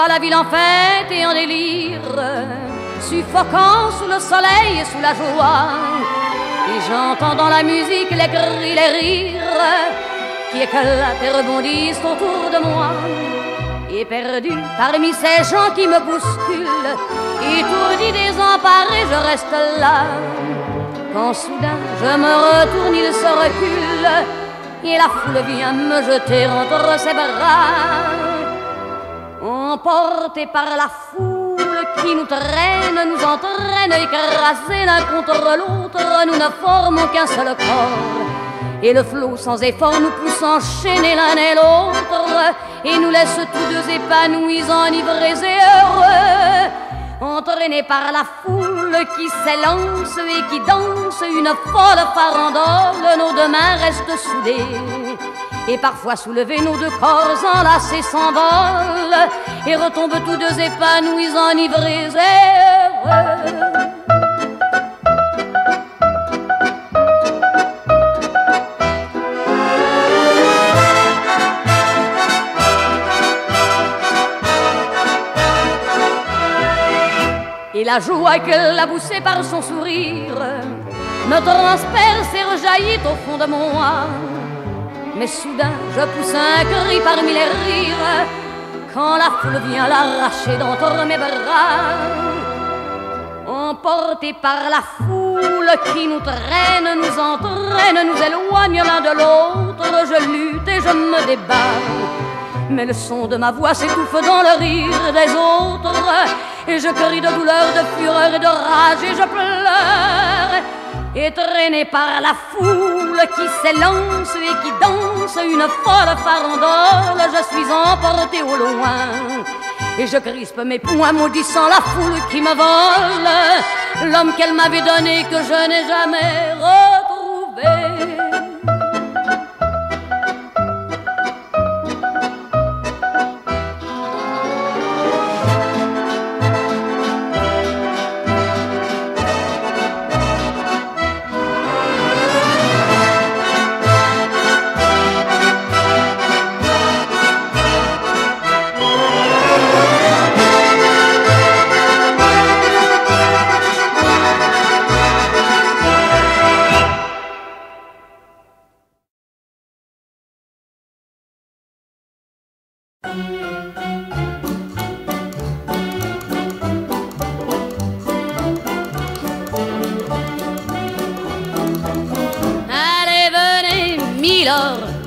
vois la ville en fête et en délire, suffocant sous le soleil et sous la joie. Et j'entends dans la musique les cris, les rires qui éclatent et rebondissent autour de moi. Et perdu parmi ces gens qui me bousculent, étourdi, désemparé, je reste là. Quand soudain je me retourne, il se recule, et la foule vient me jeter entre ses bras. Emportés par la foule qui nous traîne, nous entraîne, écrasés l'un contre l'autre, nous ne formons qu'un seul corps. Et le flot sans effort nous pousse enchaîner l'un et l'autre, et nous laisse tous deux épanouis, enivrés et heureux. Entraînés par la foule qui s'élance et qui danse une folle farandole, nos deux mains restent soudées. Et parfois soulevés, nos deux corps enlacés s'envolent et retombent tous deux épanouis, enivrés et heureux. Et la joie qu'elle a poussée par son sourire me transperce et rejaillit au fond de moi. Mais soudain je pousse un cri parmi les rires quand la foule vient l'arracher d'entre mes bras. Emportés par la foule qui nous traîne, nous entraîne, nous éloigne l'un de l'autre, je lutte et je me débat. Mais le son de ma voix s'étouffe dans le rire des autres, et je crie de douleur, de fureur et de rage, et je pleure. Et traîné par la foule qui s'élance et qui danse une folle farandole, je suis emporté au loin. Et je crispe mes poings maudissant la foule qui me vole l'homme qu'elle m'avait donné, que je n'ai jamais retrouvé.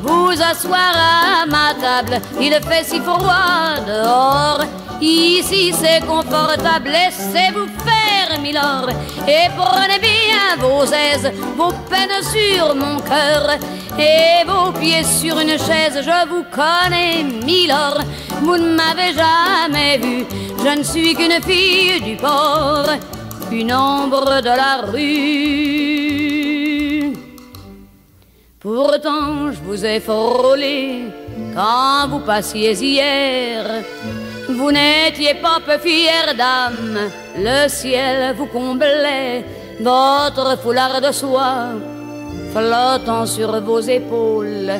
Vous asseoir à ma table, il fait si froid dehors. Ici c'est confortable, laissez-vous faire, milord, et prenez bien vos aises, vos peines sur mon cœur, et vos pieds sur une chaise. Je vous connais, milord, vous ne m'avez jamais vu, je ne suis qu'une fille du port, une ombre de la rue. Pourtant je vous ai frôlé quand vous passiez hier. Vous n'étiez pas peu fière d'âme, le ciel vous comblait, votre foulard de soie flottant sur vos épaules.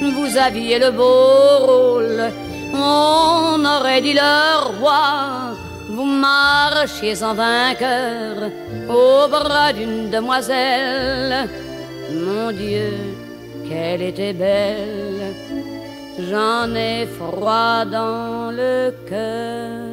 Vous aviez le beau rôle, on aurait dit le roi. Vous marchiez en vainqueur au bras d'une demoiselle. Mon Dieu, qu'elle était belle, j'en ai froid dans le cœur.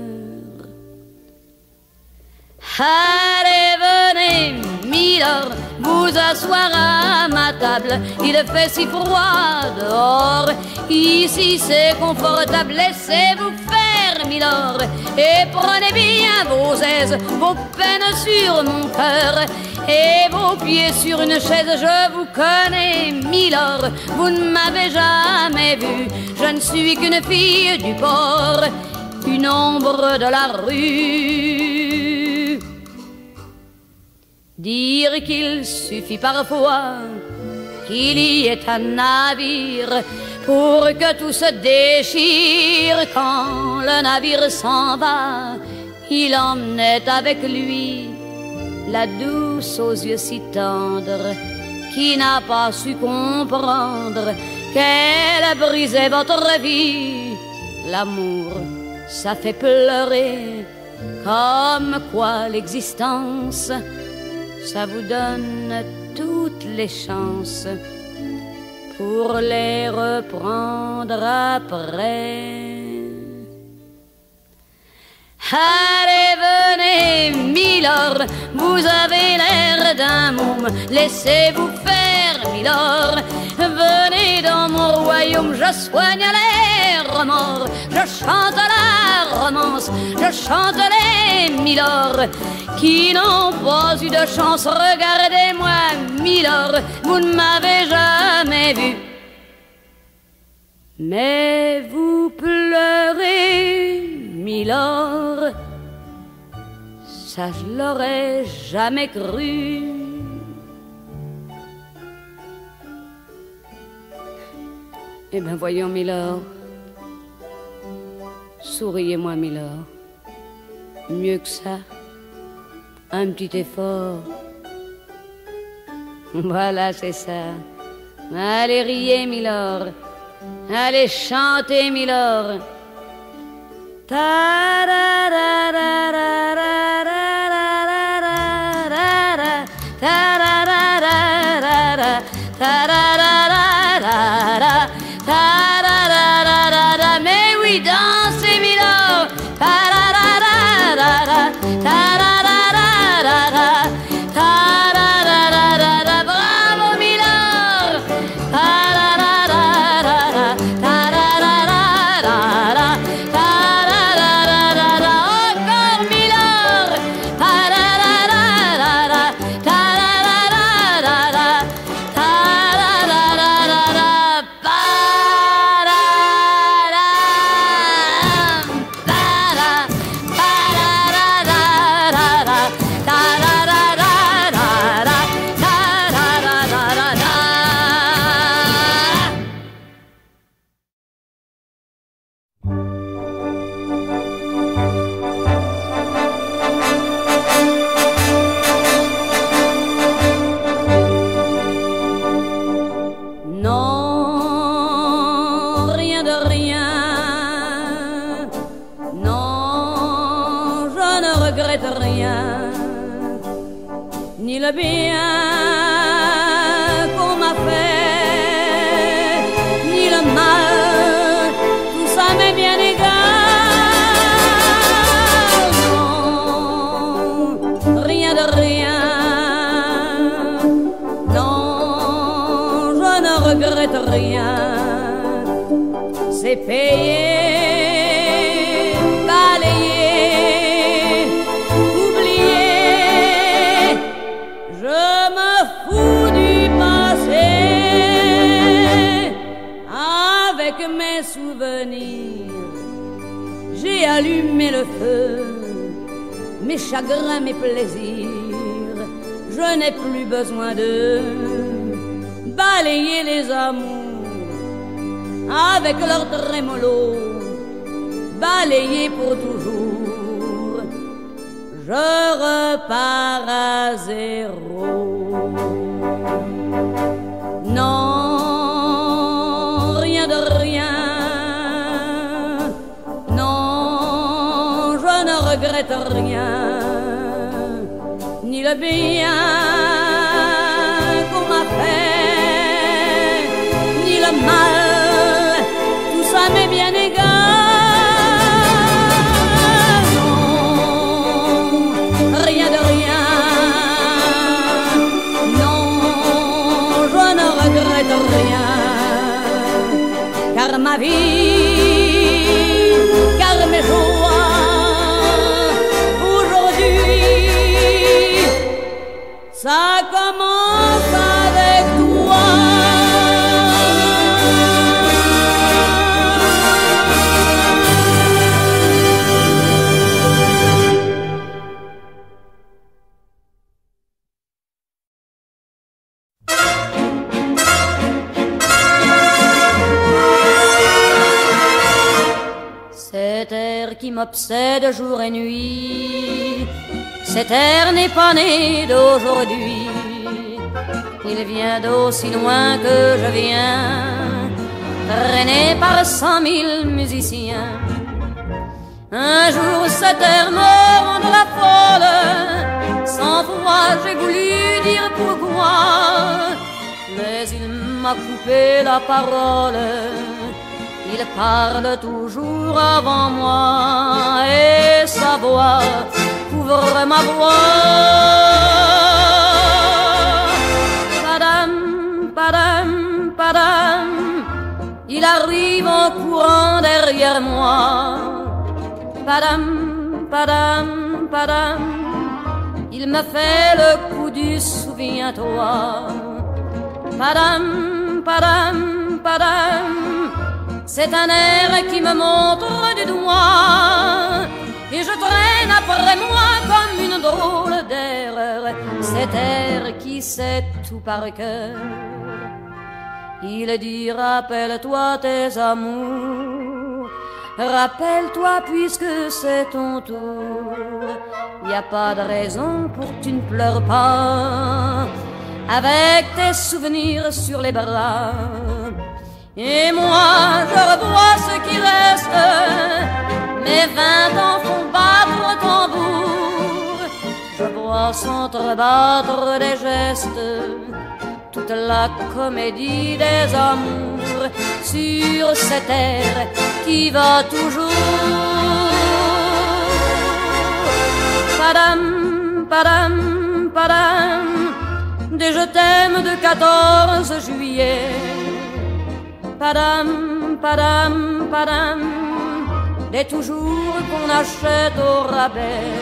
Allez, venez, milord, vous asseoir à ma table, il fait si froid dehors. Ici c'est confortable, laissez-vous faire, milord, et prenez bien vos aises, vos peines sur mon cœur, et vos pieds sur une chaise. Je vous connais, milord, vous ne m'avez jamais vu, je ne suis qu'une fille du port, une ombre de la rue. Dire qu'il suffit parfois qu'il y ait un navire pour que tout se déchire. Quand le navire s'en va, il emmenait avec lui la douce aux yeux si tendres, qui n'a pas su comprendre qu'elle brisait votre vie. L'amour, ça fait pleurer. Comme quoi l'existence, ça vous donne toutes les chances pour les reprendre après. Allez, venez, Milord, vous avez l'air d'un môme, laissez-vous faire, Milord. Venez dans mon royaume, je soigne les remords, je chante la romance, je chante les Milord qui n'ont pas eu de chance. Regardez-moi, Milord, vous ne m'avez jamais vu, mais vous pleurez, Milord, ça je l'aurais jamais cru. Eh bien voyons, Milord, souriez-moi, Milord, mieux que ça, un petit effort. Voilà, c'est ça. Allez, riez, Milord, allez, chantez, Milord. Mais oui, dansez, Milord. Bravo, Milord. Encore, Milord. regrette rien, ni le bien qu'on m'a fait, ni le mal, tout ça m'est bien égal. Non, rien de rien, non, je ne regrette rien, c'est payé. Mes souvenirs, j'ai allumé le feu, mes chagrins, mes plaisirs, je n'ai plus besoin de balayer les amours avec leur trémolo, balayer pour toujours, je repars à zéro. Non, de rien, non, je ne regrette rien, ni le bien qu'on m'a fait, ni le mal, tout ça m'est bien égal. Non, rien de rien, non, je ne regrette rien. Car ma vie, car mes joies, aujourd'hui, ça commence avec toi. Cet air qui m'obsède jour et nuit, cet air n'est pas né d'aujourd'hui. Il vient d'aussi loin que je viens, traîné par 100 000 musiciens. Un jour cette terre me rendra folle, sans foi j'ai voulu dire pourquoi, mais il m'a coupé la parole. Il parle toujours avant moi et sa voix couvre ma voix. Padam, padam, padam, il arrive en courant derrière moi. Padam, padam, padam, il me fait le coup du souviens-toi. Padam, padam, padam, c'est un air qui me montre du doigt et je traîne après moi comme une drôle d'erreur cet air qui sait tout par cœur. Il dit rappelle-toi tes amours, rappelle-toi puisque c'est ton tour. Y a pas de raison pour que tu ne pleures pas avec tes souvenirs sur les bras. Et moi je revois ce qui reste, mes 20 ans font battre au tambour. Je vois s'entrebattre des gestes, toute la comédie des amours sur cette terre qui va toujours. Padam, padam, padam, des je t'aime de 14 juillet. Padam, padam, padam, des toujours qu'on achète au rabais.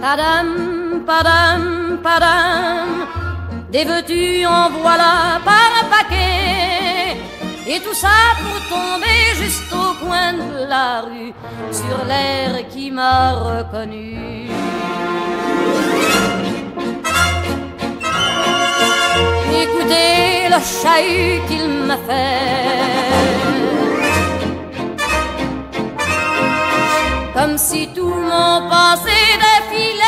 Padam, padam, padam, des veux-tu en voilà par un paquet. Et tout ça pour tomber juste au coin de la rue, sur l'air qui m'a reconnu. Écoutez le chahut qu'il m'a fait, comme si tout mon passé défilait.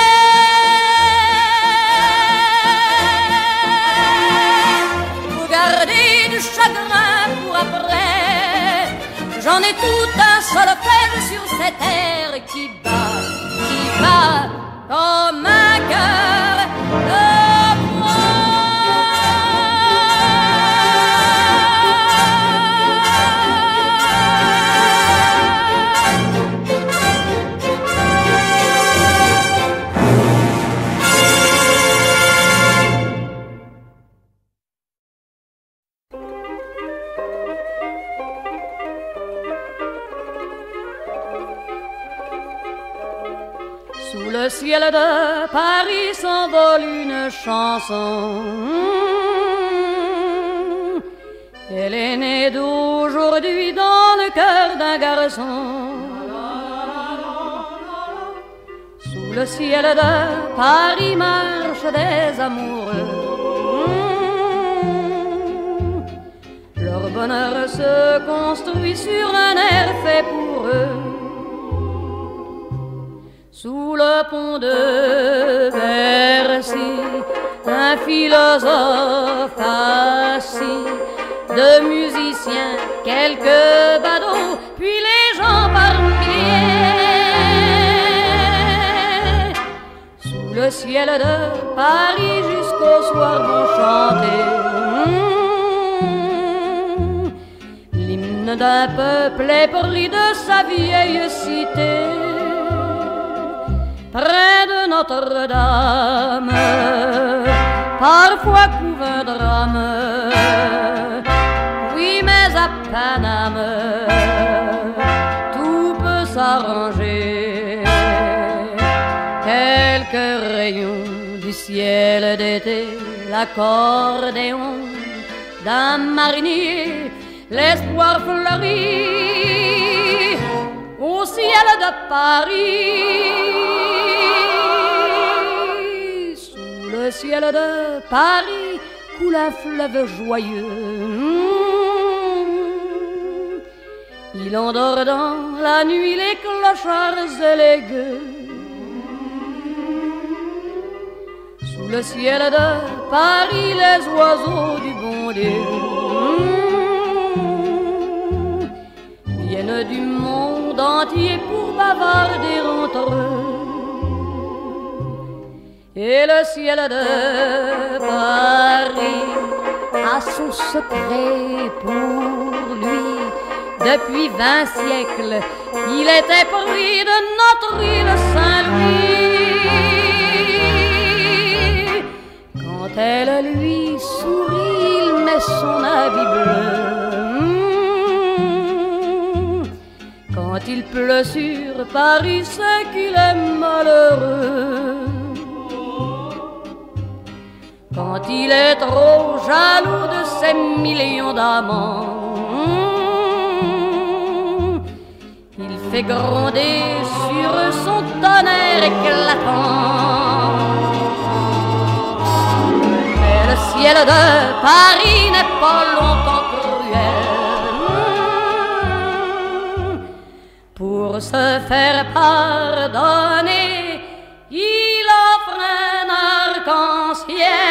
Faut garder du chagrin pour après, j'en ai tout un solfège sur cette terre qui bat comme un cœur de Sous le ciel de Paris s'envole une chanson. Elle est née d'aujourd'hui dans le cœur d'un garçon. Sous le ciel de Paris marchent des amoureux. Leur bonheur se construit sur un air fait pour eux. Sous le pont de Bercy, un philosophe assis, de musiciens, quelques badauds, puis les gens par milliers. Sous le ciel de Paris jusqu'au soir vont chanter l'hymne d'un peuple épris de sa vieille cité. Près de Notre-Dame, parfois couve un drame. Oui, mais à Paname, tout peut s'arranger. Quelques rayons du ciel d'été, l'accordéon d'un marinier, l'espoir fleurit au ciel de Paris. Le ciel de Paris coule un fleuve joyeux. Il endort dans la nuit les clochards et les gueux. Sous le ciel de Paris les oiseaux du bon Dieu viennent du monde entier pour bavarder entre eux. Et le ciel de Paris a son secret pour lui. Depuis 20 siècles, il était pris de notre île Saint-Louis. Quand elle lui sourit, il met son habit bleu. Quand il pleut sur Paris, c'est qu'il est malheureux. Quand il est trop jaloux de ses millions d'amants, il fait gronder sur son tonnerre éclatant. Mais le ciel de Paris n'est pas longtemps cruel. Pour se faire pardonner, il offre un arc-en-ciel.